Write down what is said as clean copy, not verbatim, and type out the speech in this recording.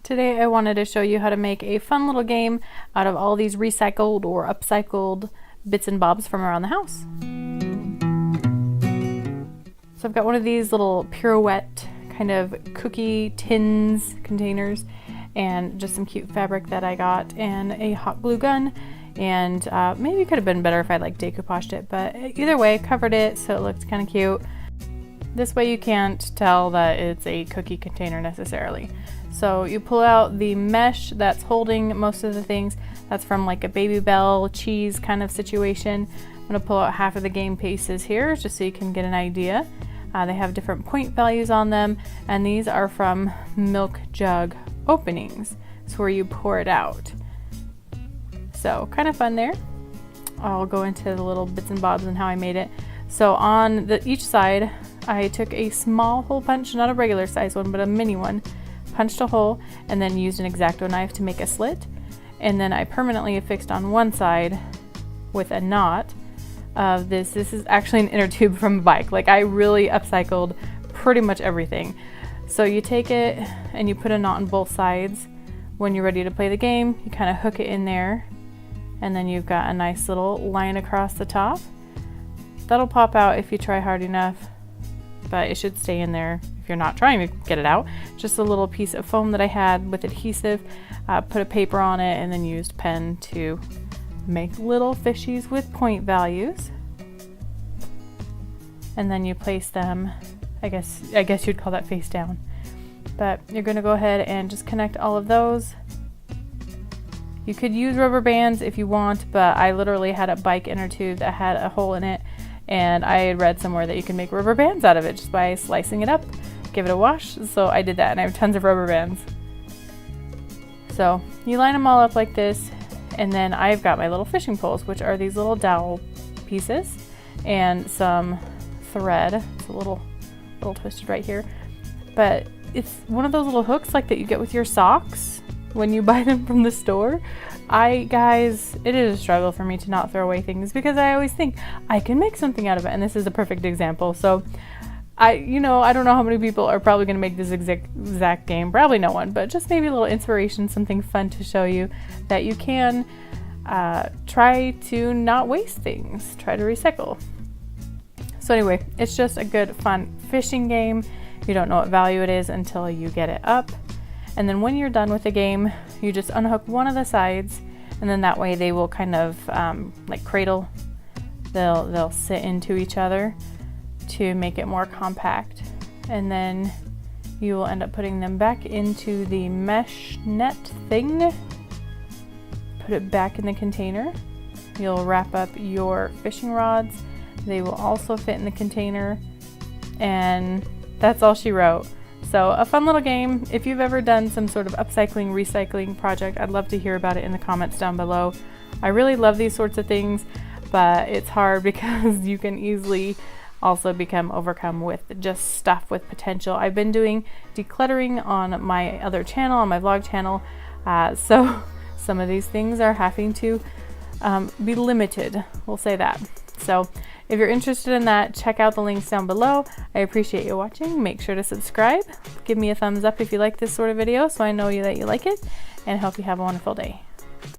Today I wanted to show you how to make a fun little game out of all these recycled or upcycled bits and bobs from around the house. So I've got one of these little pirouette kind of cookie tins containers and just some cute fabric that I got and a hot glue gun, and maybe it could have been better if I like decoupaged it, but either way covered it so it looked kind of cute. This way you can't tell that it's a cookie container necessarily. So you pull out the mesh that's holding most of the things. That's from like a Baby Bell cheese kind of situation. I'm going to pull out half of the game pieces here just so you can get an idea. They have different point values on them, and these are from milk jug openings. It's where you pour it out. So kind of fun there. I'll go into the little bits and bobs and how I made it. So on each side I took a small hole punch, not a regular size one, but a mini one, punched a hole, and then used an X-Acto knife to make a slit. And then I permanently affixed on one side with a knot of this. This is actually an inner tube from a bike. Like, I really upcycled pretty much everything. So you take it and you put a knot on both sides. When you're ready to play the game, you kind of hook it in there, and then you've got a nice little line across the top. That'll pop out if you try hard enough, but it should stay in there if you're not trying to get it out. Just a little piece of foam that I had with adhesive, put a paper on it, and then used pen to make little fishies with point values. And then you place them, I guess you'd call that face down. But you're going to go ahead and just connect all of those. You could use rubber bands if you want, but I literally had a bike inner tube that had a hole in it, and I had read somewhere that you can make rubber bands out of it just by slicing it up, give it a wash. So I did that, and I have tons of rubber bands. So you line them all up like this, and then I've got my little fishing poles, which are these little dowel pieces and some thread. It's a little twisted right here, but it's one of those little hooks like that you get with your socks when you buy them from the store. Guys, it is a struggle for me to not throw away things because I always think I can make something out of it, and this is a perfect example. So I don't know how many people are probably going to make this exact game. Probably no one, but just maybe a little inspiration, something fun to show you that you can try to not waste things, try to recycle. So anyway, it's just a good fun fishing game. You don't know what value it is until you get it up. And then when you're done with the game, you just unhook one of the sides, and then that way they will kind of like cradle. They'll sit into each other to make it more compact. And then you will end up putting them back into the mesh net thing. Put it back in the container. You'll wrap up your fishing rods. They will also fit in the container. And that's all she wrote. So a fun little game. If you've ever done some sort of upcycling, recycling project, I'd love to hear about it in the comments down below. I really love these sorts of things, but it's hard because you can easily also become overcome with just stuff with potential. I've been doing decluttering on my other channel, on my vlog channel, so some of these things are having to be limited, we'll say that. So if you're interested in that, check out the links down below. I appreciate you watching. Make sure to subscribe. Give me a thumbs up if you like this sort of video so I know that you like it, and hope you have a wonderful day.